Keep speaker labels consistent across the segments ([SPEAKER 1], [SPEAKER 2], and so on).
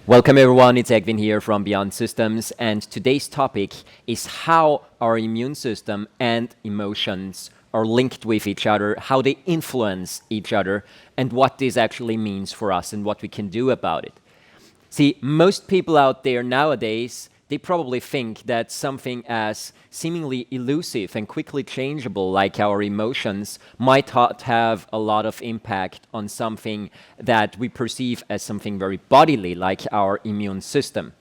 [SPEAKER 1] Welcome everyone, it's Egwin here from Beyond Systems, and today's topic is how our immune system and emotions are linked with each other, how they influence each other, and what this actually means for us and what we can do about it. See, most people out there nowadays, they probably think that something as seemingly elusive and quickly changeable like our emotions might have a lot of impact on something that we perceive as something very bodily like our immune system.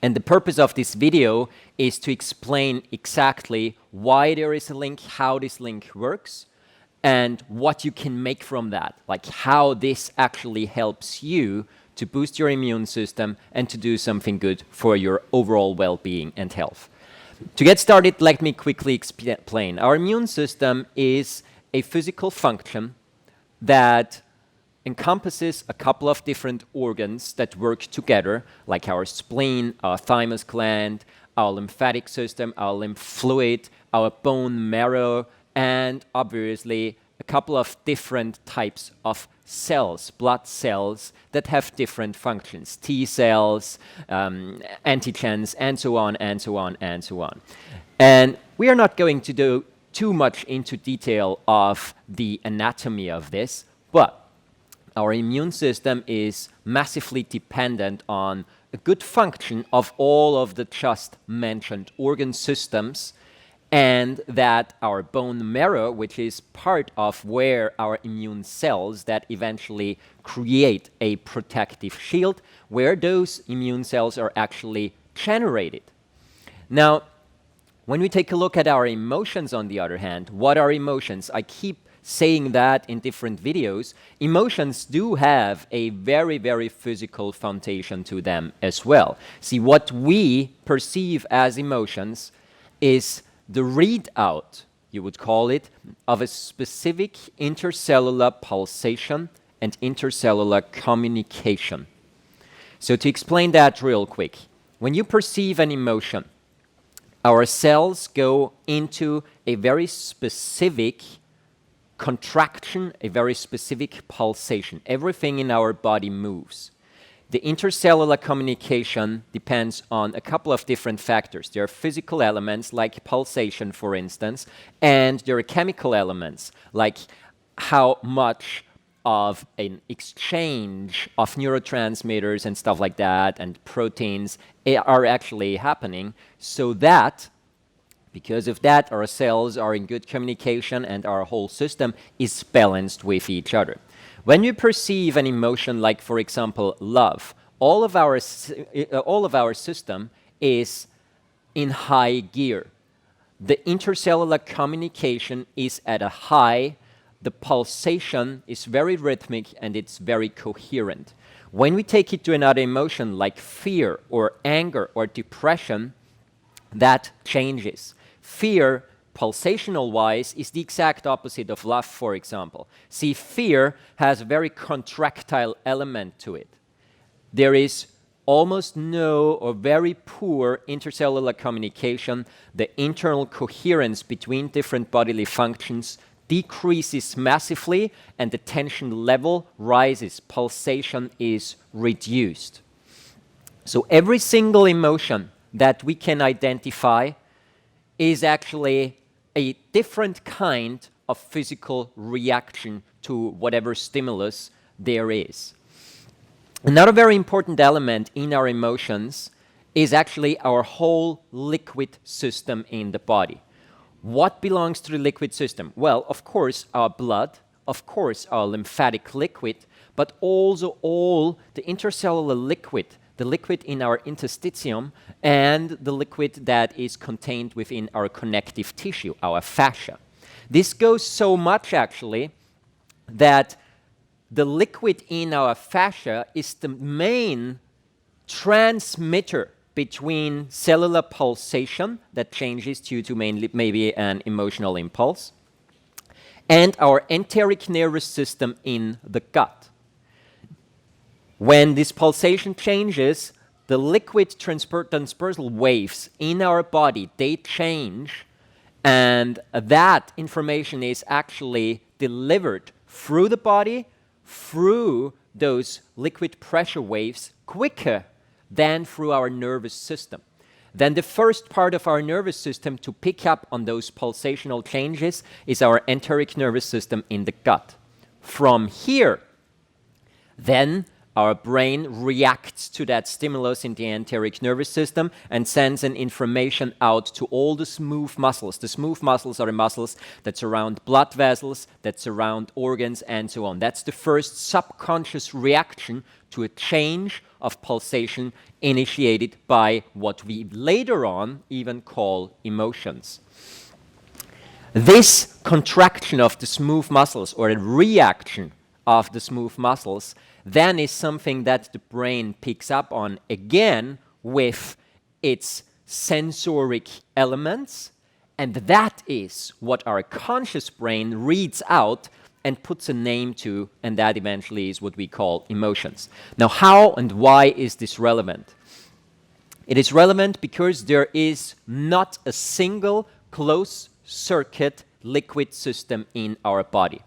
[SPEAKER 1] And the purpose of this video is to explain exactly why there is a link, how this link works, and what you can make from that, like how this actually helps you to boost your immune system and to do something good for your overall well-being and health. To get started, let me quickly explain. Our immune system is a physical function that encompasses a couple of different organs that work together, like our spleen, our thymus gland, our lymphatic system, our lymph fluid, our bone marrow, and obviously a couple of different types of cells, blood cells that have different functions, T cells, antigens, and so on, and so on, and so on. And we are not going to do too much into detail of the anatomy of this, but our immune system is massively dependent on a good function of all of the just mentioned organ systems, and that our bone marrow, which is part of where our immune cells that eventually create a protective shield, where those immune cells are actually generated. Now, when we take a look at our emotions, on the other hand, what are emotions? I keep saying that in different videos. Emotions do have a very, very physical foundation to them as well. See, what we perceive as emotions is the readout, you would call it, of a specific intercellular pulsation and intercellular communication. So to explain that real quick, when you perceive an emotion, our cells go into a very specific contraction, a very specific pulsation. Everything in our body moves. The intercellular communication depends on a couple of different factors. There are physical elements like pulsation, for instance, and there are chemical elements like how much of an exchange of neurotransmitters and stuff like that and proteins are actually happening, so that because of that our cells are in good communication and our whole system is balanced with each other. When you perceive an emotion like, for example, love, all of our system is in high gear. The intercellular communication is at a high, the pulsation is very rhythmic and it's very coherent. When we take it to another emotion like fear or anger or depression, that changes. Fear, pulsational-wise, is the exact opposite of love, for example. See, fear has a very contractile element to it. There is almost no or very poor intercellular communication. The internal coherence between different bodily functions decreases massively and the tension level rises. Pulsation is reduced. So every single emotion that we can identify is actually a different kind of physical reaction to whatever stimulus there is. Another very important element in our emotions is actually our whole liquid system in the body. What belongs to the liquid system? Well, of course, our blood, of course, our lymphatic liquid, but also all the intercellular liquid, the liquid in our interstitium, and the liquid that is contained within our connective tissue, our fascia. This goes so much, actually, that the liquid in our fascia is the main transmitter between cellular pulsation that changes due to maybe an emotional impulse and our enteric nervous system in the gut. When this pulsation changes, the liquid transversal waves in our body, they change, and that information is actually delivered through the body, through those liquid pressure waves quicker than through our nervous system. Then the first part of our nervous system to pick up on those pulsational changes is our enteric nervous system in the gut. From here, then our brain reacts to that stimulus in the enteric nervous system and sends an information out to all the smooth muscles. The smooth muscles are the muscles that surround blood vessels, that surround organs, and so on. That's the first subconscious reaction to a change of pulsation initiated by what we later on even call emotions. This contraction of the smooth muscles, or a reaction of the smooth muscles, then is something that the brain picks up on again with its sensoric elements, and that is what our conscious brain reads out and puts a name to, and that eventually is what we call emotions. Now, how and why is this relevant? It is relevant because there is not a single closed-circuit liquid system in our body.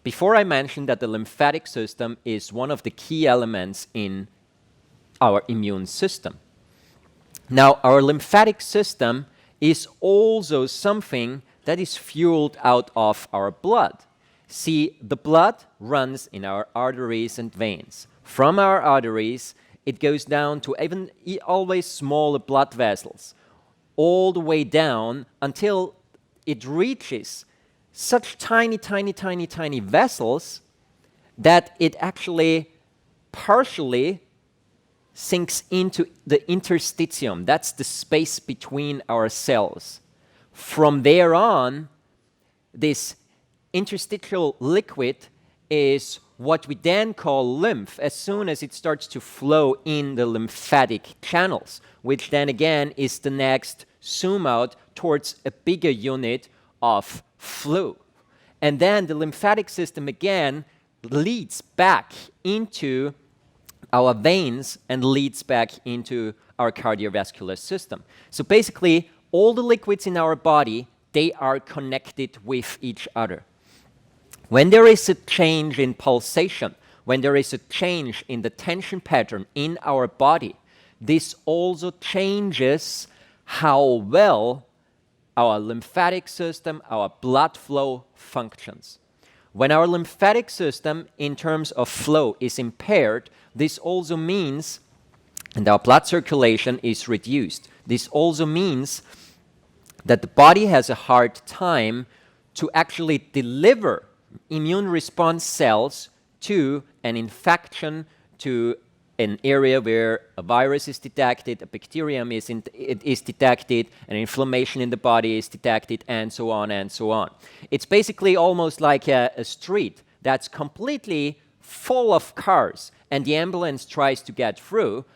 [SPEAKER 1] Before I mentioned that the lymphatic system is one of the key elements in our immune system. Now, our lymphatic system is also something that is fueled out of our blood. See, the blood runs in our arteries and veins. From our arteries, it goes down to even always smaller blood vessels, all the way down until it reaches such tiny, tiny, tiny, tiny vessels that it actually partially sinks into the interstitium. That's the space between our cells. From there on, this interstitial liquid is what we then call lymph as soon as it starts to flow in the lymphatic channels, which then again is the next zoom out towards a bigger unit of flow. And then the lymphatic system again leads back into our veins and leads back into our cardiovascular system. So basically, all the liquids in our body, they are connected with each other. When there is a change in pulsation, when there is a change in the tension pattern in our body, this also changes how well our lymphatic system, our blood flow functions. When our lymphatic system, in terms of flow, is impaired, this also means, and our blood circulation is reduced. This also means that the body has a hard time to actually deliver immune response cells to an infection, to an area where a virus is detected, a bacterium is detected, an inflammation in the body is detected, and so on and so on. It's basically almost like a street that's completely full of cars, and the ambulance tries to get through,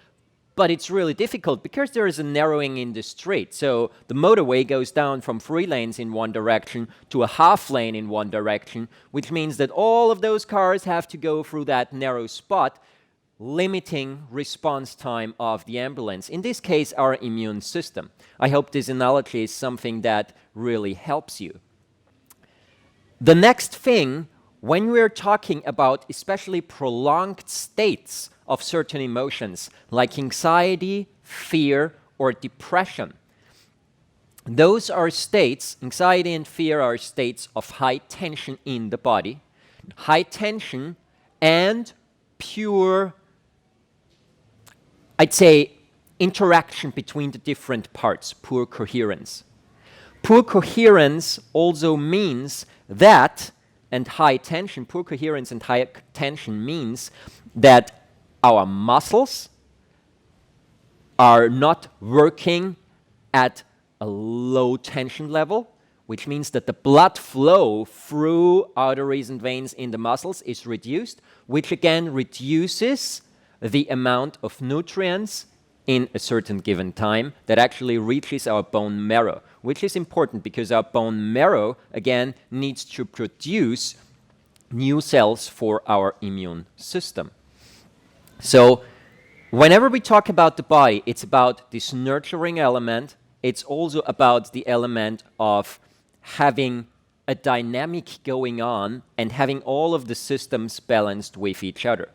[SPEAKER 1] but it's really difficult because there is a narrowing in the street. So the motorway goes down from 3 lanes in one direction to a half lane in one direction, which means that all of those cars have to go through that narrow spot, limiting response time of the ambulance. In this case, our immune system. I hope this analogy is something that really helps you. The next thing, when we're talking about especially prolonged states of certain emotions, like anxiety, fear, or depression, those are states, anxiety and fear are states of high tension in the body, high tension and pure, I'd say, interaction between the different parts, poor coherence. Poor coherence also means that, and high tension, poor coherence and high tension means that our muscles are not working at a low tension level, which means that the blood flow through arteries and veins in the muscles is reduced, which again reduces the amount of nutrients in a certain given time that actually reaches our bone marrow, which is important because our bone marrow, again, needs to produce new cells for our immune system. So whenever we talk about the body, it's about this nurturing element. It's also about the element of having a dynamic going on and having all of the systems balanced with each other.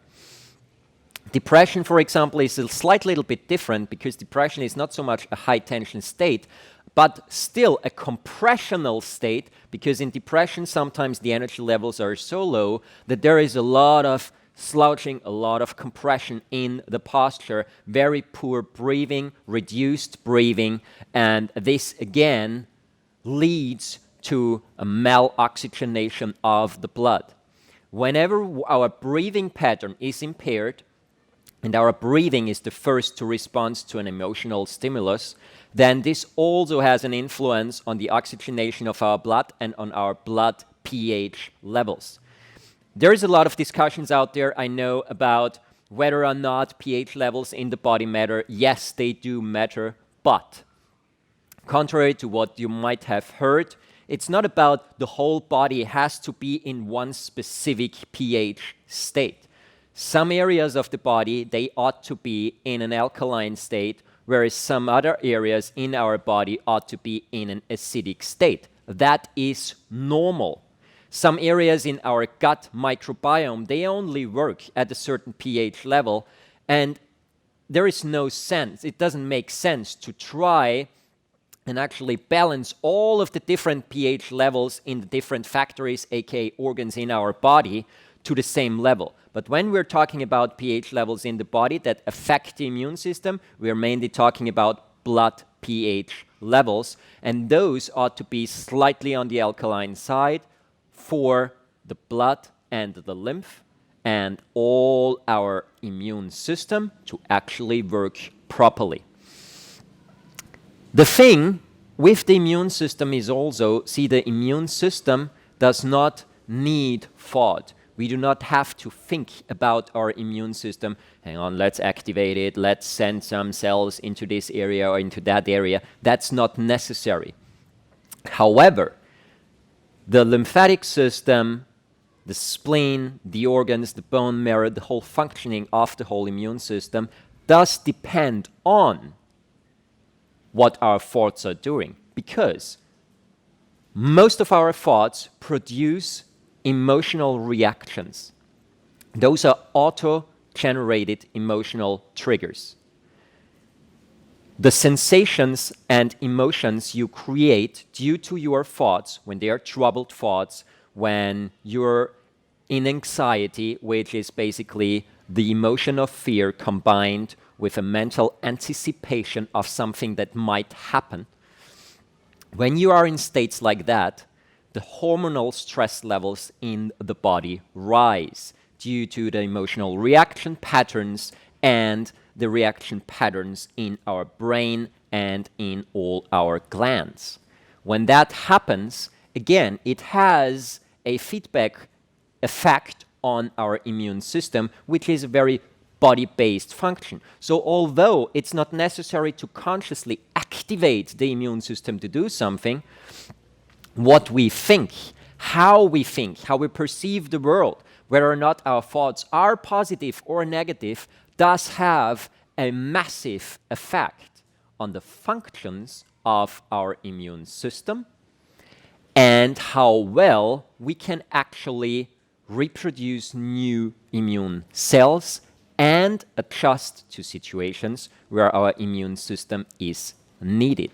[SPEAKER 1] Depression, for example, is a slight little bit different because depression is not so much a high tension state, but still a compressional state, because in depression sometimes the energy levels are so low that there is a lot of slouching, a lot of compression in the posture, very poor breathing, reduced breathing, and this again leads to a maloxygenation of the blood. Whenever our breathing pattern is impaired, and our breathing is the first to respond to an emotional stimulus, then this also has an influence on the oxygenation of our blood and on our blood pH levels. There is a lot of discussions out there, I know, about whether or not pH levels in the body matter. Yes, they do matter, but contrary to what you might have heard, it's not about the whole body has to be in one specific pH state. Some areas of the body, they ought to be in an alkaline state, whereas some other areas in our body ought to be in an acidic state. That is normal. Some areas in our gut microbiome, they only work at a certain pH level, and there is no sense, it doesn't make sense to try and actually balance all of the different pH levels in the different factories, aka organs in our body, to the same level. But when we're talking about pH levels in the body that affect the immune system, we're mainly talking about blood pH levels, and those ought to be slightly on the alkaline side for the blood and the lymph and all our immune system to actually work properly. The thing with the immune system is also, see, the immune system does not need thought. We do not have to think about our immune system. Hang on, let's activate it. Let's send some cells into this area or into that area. That's not necessary. However, the lymphatic system, the spleen, the organs, the bone marrow, the whole functioning of the whole immune system does depend on what our thoughts are doing, because most of our thoughts produce emotional reactions. Those are auto-generated emotional triggers. The sensations and emotions you create due to your thoughts, when they are troubled thoughts, when you're in anxiety, which is basically the emotion of fear combined with a mental anticipation of something that might happen. When you are in states like that, the hormonal stress levels in the body rise due to the emotional reaction patterns and the reaction patterns in our brain and in all our glands. When that happens, again, it has a feedback effect on our immune system, which is a very body-based function. So although it's not necessary to consciously activate the immune system to do something, what we think, how we perceive the world, whether or not our thoughts are positive or negative, does have a massive effect on the functions of our immune system and how well we can actually reproduce new immune cells and adjust to situations where our immune system is needed.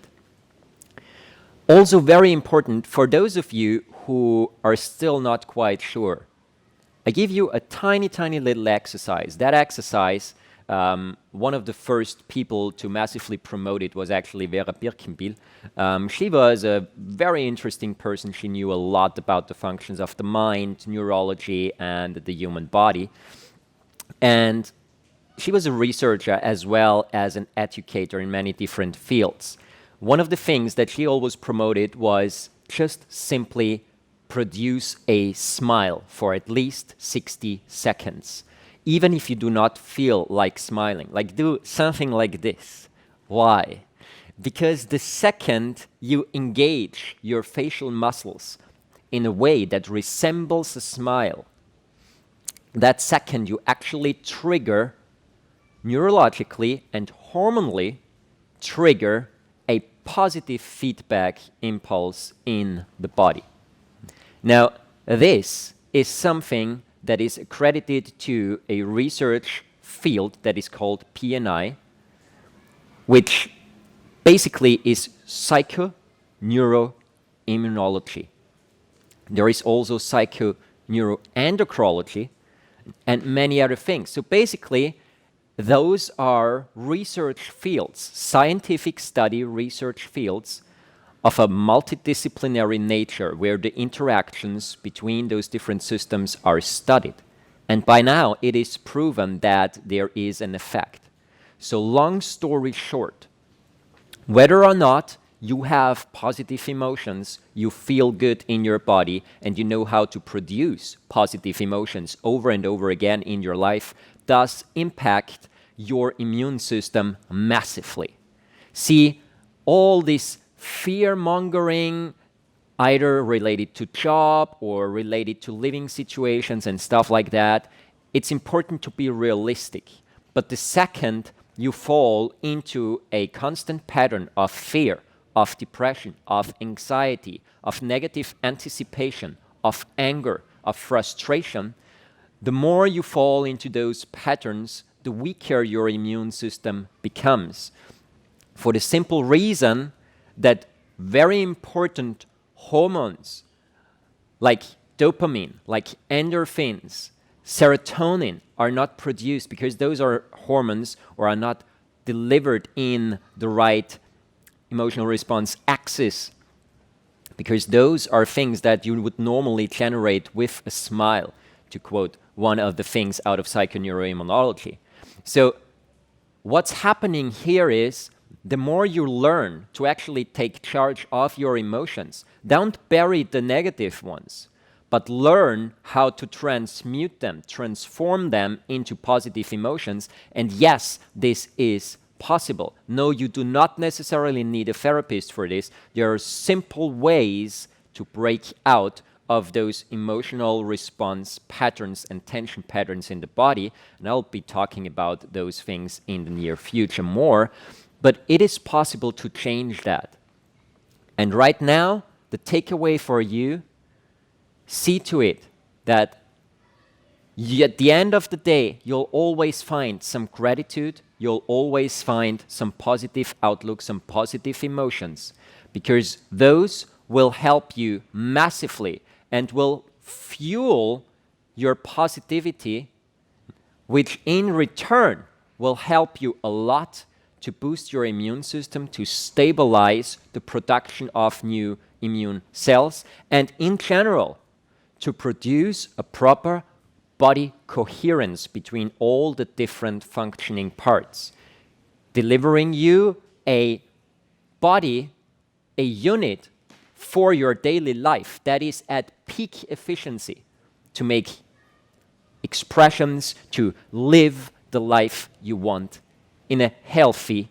[SPEAKER 1] Also very important for those of you who are still not quite sure, I give you a tiny little exercise. That exercise, one of the first people to massively promote it was actually Vera Birkenbiel. She was a very interesting person. She knew a lot about the functions of the mind, neurology, and the human body. And she was a researcher as well as an educator in many different fields. One of the things that she always promoted was just simply produce a smile for at least 60 seconds. Even if you do not feel like smiling, like do something like this. Why? Because the second you engage your facial muscles in a way that resembles a smile, that second you actually trigger, neurologically and hormonally trigger a positive feedback impulse in the body. Now, this is something that is accredited to a research field that is called PNI, which basically is psychoneuroimmunology. There is also psychoneuroendocrinology and many other things. So basically, those are research fields, scientific study research fields of a multidisciplinary nature where the interactions between those different systems are studied. And by now, it is proven that there is an effect. So long story short, whether or not you have positive emotions, you feel good in your body, and you know how to produce positive emotions over and over again in your life, does impact your immune system massively. See, all this fear-mongering, either related to job or related to living situations and stuff like that, it's important to be realistic. But the second you fall into a constant pattern of fear, of depression, of anxiety, of negative anticipation, of anger, of frustration, the more you fall into those patterns, the weaker your immune system becomes. For the simple reason that very important hormones like dopamine, like endorphins, serotonin are not produced because those are hormones or are not delivered in the right emotional response axis, because those are things that you would normally generate with a smile, to quote one of the things out of psychoneuroimmunology. So what's happening here is the more you learn to actually take charge of your emotions, don't bury the negative ones, but learn how to transmute them, transform them into positive emotions. And yes, this is possible. No, you do not necessarily need a therapist for this. There are simple ways to break out of those emotional response patterns and tension patterns in the body. And I'll be talking about those things in the near future more. But it is possible to change that. And right now, the takeaway for you, see to it that at the end of the day, you'll always find some gratitude, you'll always find some positive outlook, some positive emotions, because those will help you massively and will fuel your positivity, which in return will help you a lot to boost your immune system, to stabilize the production of new immune cells, and in general, to produce a proper body coherence between all the different functioning parts, delivering you a body, a unit for your daily life that is at peak efficiency to make expressions, to live the life you want in a healthy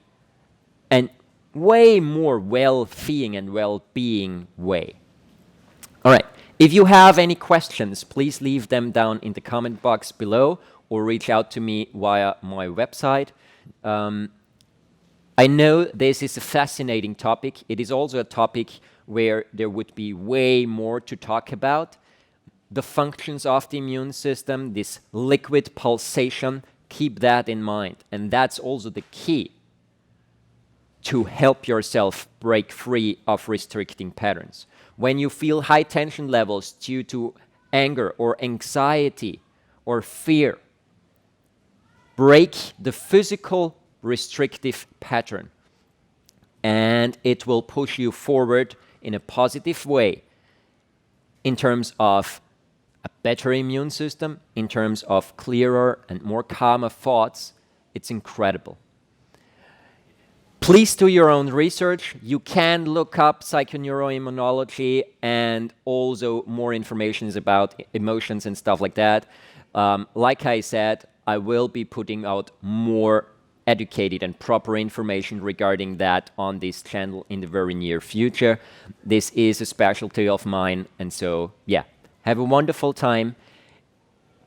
[SPEAKER 1] and way more well-being and well-being way. All right. If you have any questions, please leave them down in the comment box below or reach out to me via my website. I know this is a fascinating topic. It is also a topic where there would be way more to talk about. The functions of the immune system, this liquid pulsation, keep that in mind. And that's also the key to help yourself break free of restricting patterns. When you feel high tension levels due to anger or anxiety or fear, break the physical restrictive pattern, and it will push you forward in a positive way in terms of a better immune system, in terms of clearer and more calmer thoughts. It's incredible. Please do your own research. You can look up psychoneuroimmunology and also more information about emotions and stuff like that. Like I said, I will be putting out more educated and proper information regarding that on this channel in the very near future. This is a specialty of mine, and so yeah, have a wonderful time.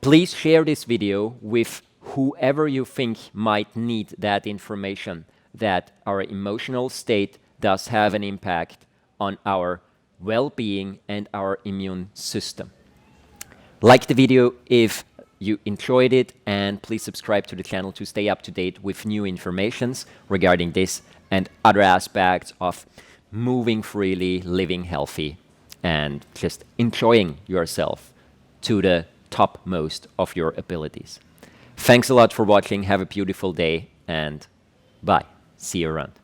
[SPEAKER 1] Please share this video with whoever you think might need that information, that our emotional state does have an impact on our well-being and our immune system. Like the video if you enjoyed it, and please subscribe to the channel to stay up to date with new informations regarding this and other aspects of moving freely, living healthy, and just enjoying yourself to the topmost of your abilities. Thanks a lot for watching. Have a beautiful day, and bye. See you around.